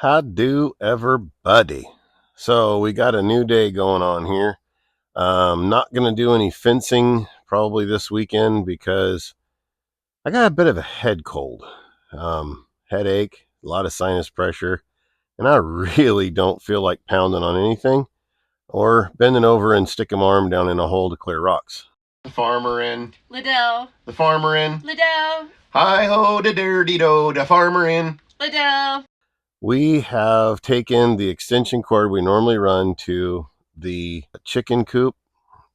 How do everybody? So we got a new day going on here. Not going to do any fencing probably this weekend because I got a bit of a head cold, headache, a lot of sinus pressure, and I really don't feel like pounding on anything or bending over and sticking my arm down in a hole to clear rocks. The farmer in. Liddell. The farmer in. Liddell. Hi ho, da dirty do, the farmer in. Liddell. We have taken the extension cord we normally run to the chicken coop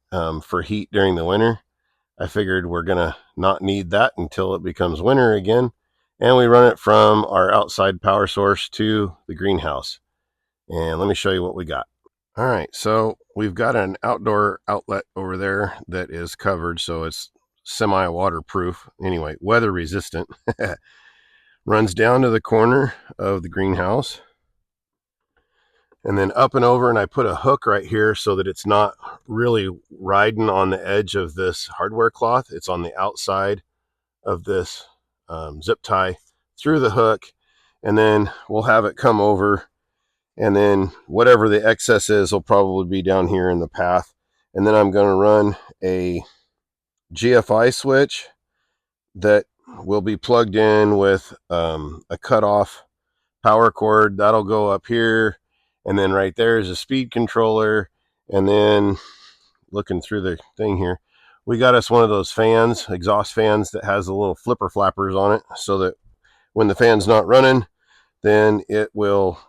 for heat during the winter. I figured we're going to not need that until it becomes winter again. And we run it from our outside power source to the greenhouse. And let me show you what we got. All right, so we've got an outdoor outlet over there that is covered, so it's semi-waterproof. Anyway, weather resistant. Runs down to the corner of the greenhouse and then up and over, and I put a hook right here so that it's not really riding on the edge of this hardware cloth. It's on the outside of this zip tie through the hook, and then we'll have it come over, and then whatever the excess is will probably be down here in the path. And then I'm going to run a GFI switch that will be plugged in with a cutoff power cord. That'll go up here, and then right there is a speed controller. And then looking through the thing here, we got us one of those fans, exhaust fans, that has the little flipper flappers on it, so that when the fan's not running, then it will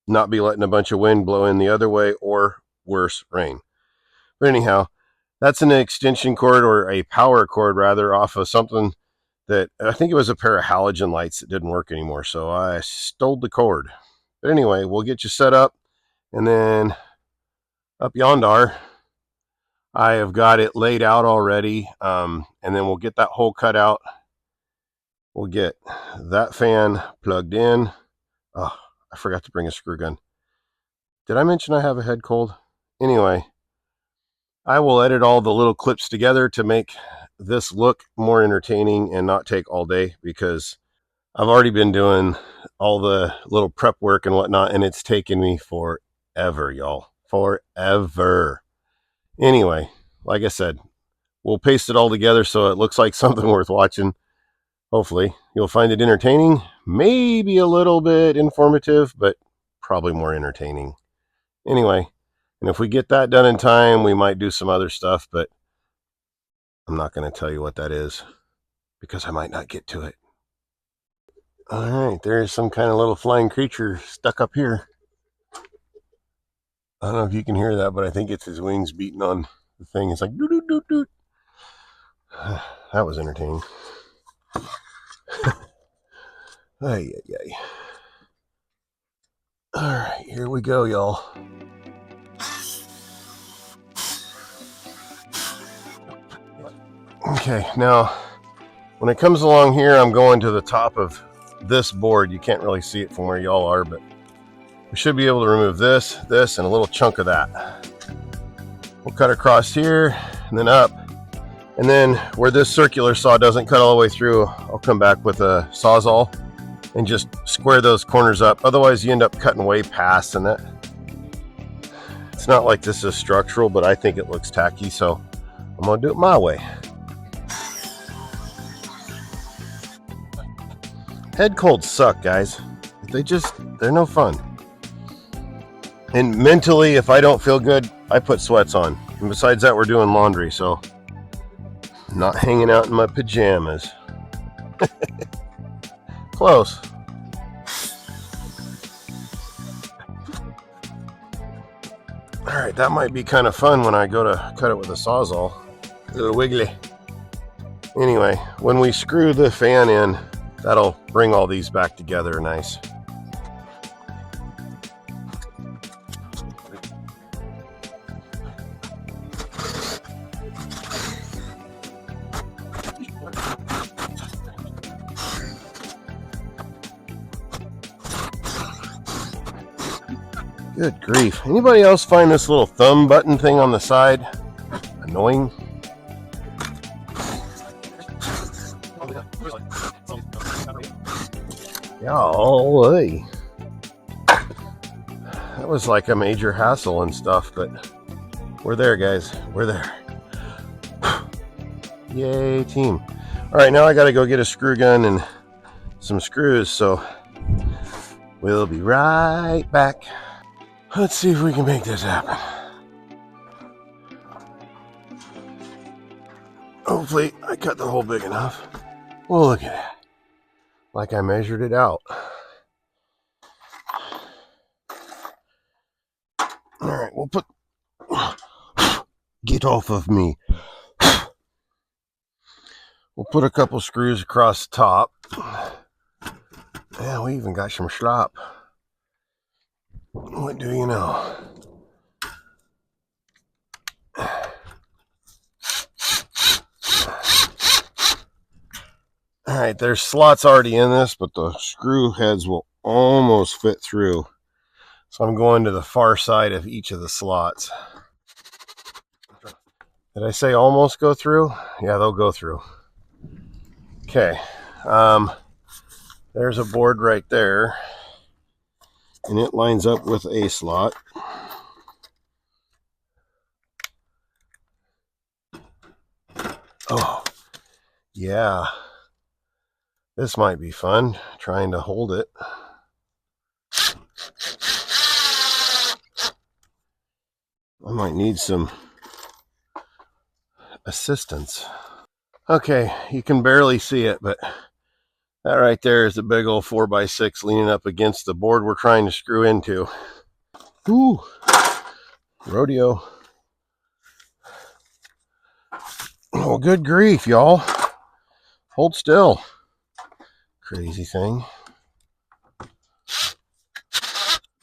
not be letting a bunch of wind blow in the other way, or worse, rain. But anyhow, that's an extension cord, or a power cord rather, off of something that I think it was a pair of halogen lights that didn't work anymore. So I stole the cord. But anyway, we'll get you set up, and then up yonder, I have got it laid out already. And then we'll get that hole cut out. We'll get that fan plugged in. Oh, I forgot to bring a screw gun. Did I mention I have a head cold? Anyway, I will edit all the little clips together to make this look more entertaining and not take all day, because I've already been doing all the little prep work and whatnot, and it's taken me forever, y'all. Forever. Anyway, like I said, we'll paste it all together so it looks like something worth watching. Hopefully, you'll find it entertaining, maybe a little bit informative, but probably more entertaining. Anyway, and if we get that done in time, we might do some other stuff, but I'm not going to tell you what that is because I might not get to it. All right, there's some kind of little flying creature stuck up here. I don't know if you can hear that, but I think it's his wings beating on the thing. It's like doo doo doo doo. That was entertaining. Ay, ay, ay. All right, here we go, y'all. Okay, now when it comes along here, I'm going to the top of this board. You can't really see it from where y'all are, but we should be able to remove this, and a little chunk of that. We'll cut across here and then up. And then where this circular saw doesn't cut all the way through, I'll come back with a Sawzall and just square those corners up. Otherwise, you end up cutting way past, and that it's not like this is structural, but I think it looks tacky, so I'm gonna do it my way. Head colds suck, guys. They're no fun. And mentally, if I don't feel good, I put sweats on. And besides that, we're doing laundry, so I'm not hanging out in my pajamas. Close. All right, that might be kind of fun when I go to cut it with a Sawzall. A little wiggly. Anyway, when we screw the fan in, that'll bring all these back together nice. Good grief. Anybody else find this little thumb button thing on the side annoying? Golly. That was like a major hassle and stuff, but we're there, guys. We're there. Yay, team. All right, now I got to go get a screw gun and some screws, so we'll be right back. Let's see if we can make this happen. Hopefully, I cut the hole big enough. Well, look at that. Like I measured it out. All right, we'll put... Get off of me. We'll put a couple screws across the top. Yeah, we even got some slop. What do you know? All right, there's slots already in this, but the screw heads will almost fit through. So I'm going to the far side of each of the slots. Did I say almost go through? Yeah, they'll go through. Okay. There's a board right there. And it lines up with a slot. Oh, yeah. This might be fun, trying to hold it. I might need some assistance. Okay, you can barely see it, but that right there is a big old 4x6 leaning up against the board we're trying to screw into. Ooh, rodeo. Oh, good grief, y'all. Hold still. Crazy thing.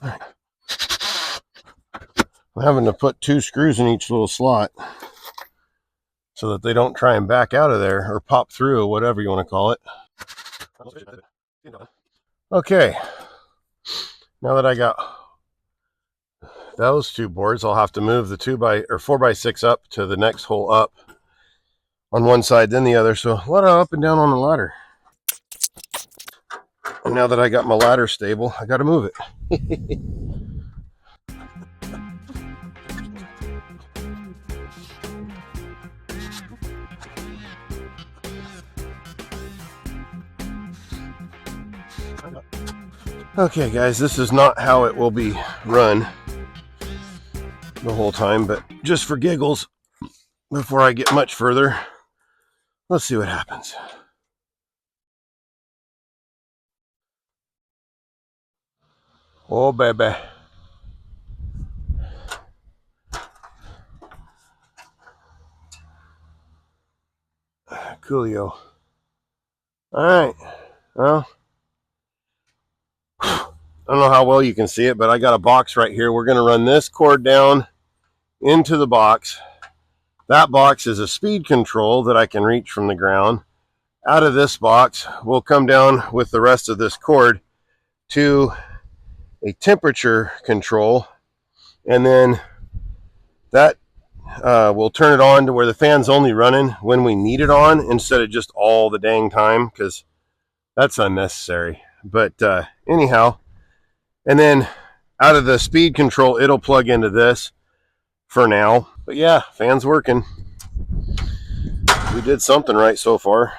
I'm having to put 2 screws in each little slot so that they don't try and back out of there or pop through, or whatever you want to call it. Okay. Now that I got those 2 boards, I'll have to move the 4x6 up to the next hole up on one side, then the other. So a lot of up and down on the ladder. And now that I got my ladder stable, I got to move it. Okay, guys, this is not how it will be run the whole time, but just for giggles, before I get much further, let's see what happens. Oh, baby. Coolio. All right. Well, I don't know how well you can see it, but I got a box right here. We're going to run this cord down into the box. That box is a speed control that I can reach from the ground. Out of this box, we'll come down with the rest of this cord to a temperature control, and then that we'll turn it on to where the fan's only running when we need it on instead of just all the dang time, because that's unnecessary. But anyhow, and then out of the speed control, it'll plug into this for now. But yeah, fan's working. We did something right so far.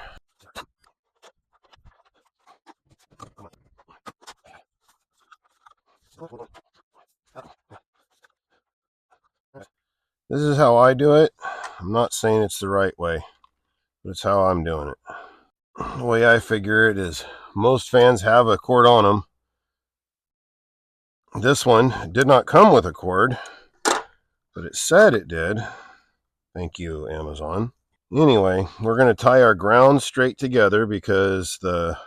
This is how I do it. I'm not saying it's the right way, but it's how I'm doing it. The way I figure it is most fans have a cord on them. This one did not come with a cord, but it said it did. Thank you, Amazon. Anyway, we're going to tie our ground straight together because the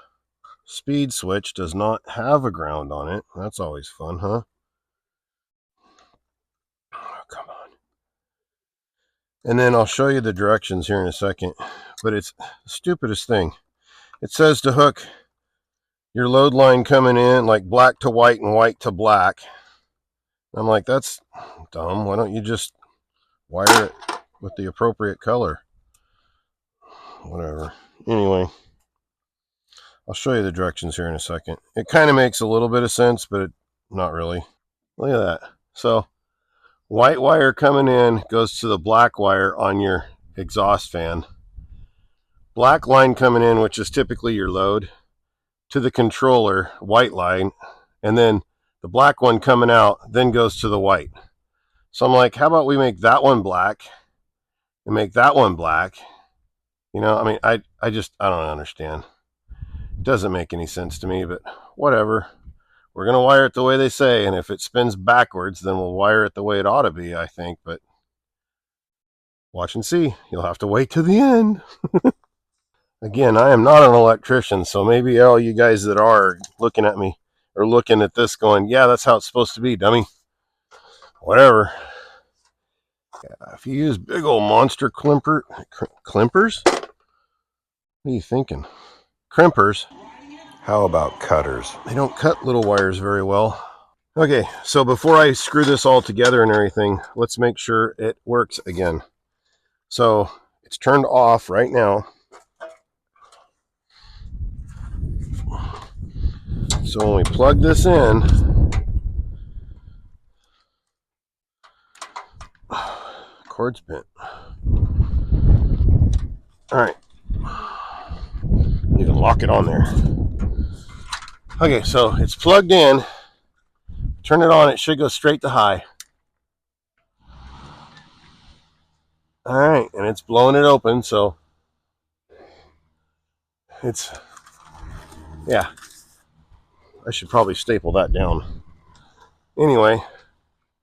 speed switch does not have a ground on it. That's always fun, huh? Oh, come on. And then I'll show you the directions here in a second, but it's the stupidest thing. It says to hook your load line coming in like black to white and white to black. I'm like, that's dumb. Why don't you just wire it with the appropriate color? Whatever. Anyway, I'll show you the directions here in a second. It kind of makes a little bit of sense, but not really. Look at that. So white wire coming in goes to the black wire on your exhaust fan. Black line coming in, which is typically your load, to the controller, white line, and then the black one coming out then goes to the white. So I'm like, how about we make that one black and make that one black? You know, I mean, I don't understand. It doesn't make any sense to me, but whatever. We're going to wire it the way they say, and if it spins backwards, then we'll wire it the way it ought to be, I think, but watch and see. You'll have to wait to the end. Again, I am not an electrician, so maybe all you guys that are looking at me or looking at this going, yeah, that's how it's supposed to be, dummy. Whatever. If you use big old monster climpers? What are you thinking? Crimpers. How about cutters? They don't cut little wires very well. Okay, so before I screw this all together and everything, let's make sure it works again. So it's turned off right now. So when we plug this in, cord's bent. All right, you can lock it on there. Okay, so it's plugged in. Turn it on, it should go straight to high. All right, and it's blowing it open, so it's, yeah, I should probably staple that down. Anyway,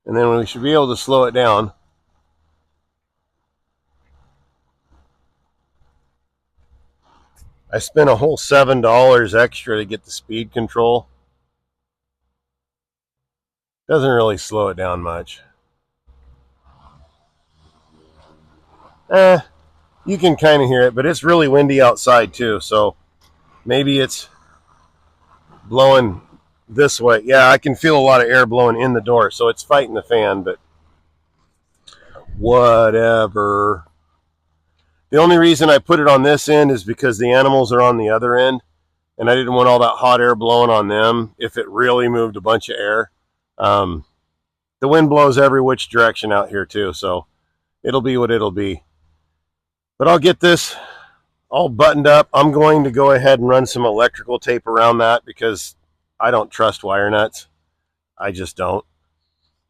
and then we should be able to slow it down. I spent a whole $7 extra to get the speed control. Doesn't really slow it down much. You can kind of hear it, but it's really windy outside too, so maybe it's blowing this way. Yeah, I can feel a lot of air blowing in the door, so it's fighting the fan, but whatever. The only reason I put it on this end is because the animals are on the other end, and I didn't want all that hot air blowing on them if it really moved a bunch of air. The wind blows every which direction out here too, so it'll be what it'll be. But I'll get this all buttoned up. I'm going to go ahead and run some electrical tape around that because I don't trust wire nuts. I just don't.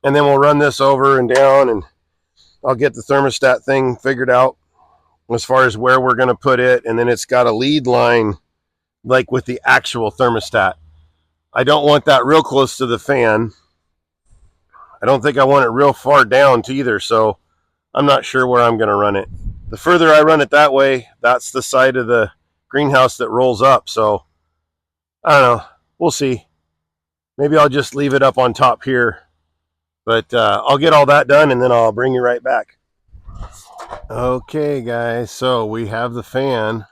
And then we'll run this over and down, and I'll get the thermostat thing figured out as far as where we're going to put it. And then it's got a lead line like with the actual thermostat. I don't want that real close to the fan. I don't think I want it real far down either, so I'm not sure where I'm going to run it. The further I run it that way, that's the side of the greenhouse that rolls up. So I don't know. We'll see. Maybe I'll just leave it up on top here. But I'll get all that done and then I'll bring you right back. Okay, guys. So we have the fan.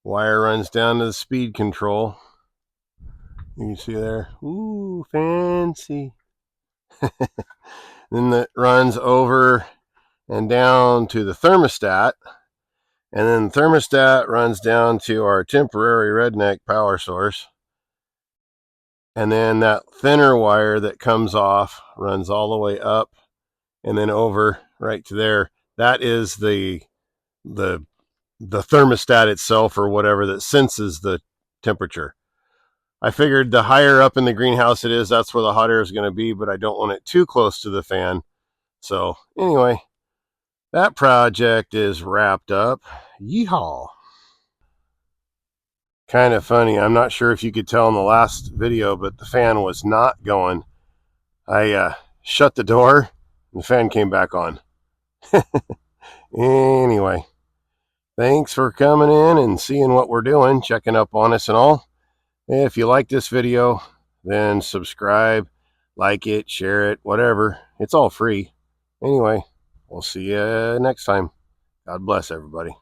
Wire runs down to the speed control. You can see there. Ooh, fancy. Then it runs over and down to the thermostat. And then the thermostat runs down to our temporary redneck power source. And then that thinner wire that comes off runs all the way up and then over right to there. That is the thermostat itself or whatever that senses the temperature. I figured the higher up in the greenhouse it is, that's where the hot air is going to be, but I don't want it too close to the fan. So anyway, that project is wrapped up. Yeehaw. Kind of funny. I'm not sure if you could tell in the last video, but the fan was not going. I shut the door and the fan came back on. Anyway, thanks for coming in and seeing what we're doing, checking up on us and all. If you like this video, then subscribe, like it, share it, whatever. It's all free. Anyway, we'll see you next time. God bless everybody.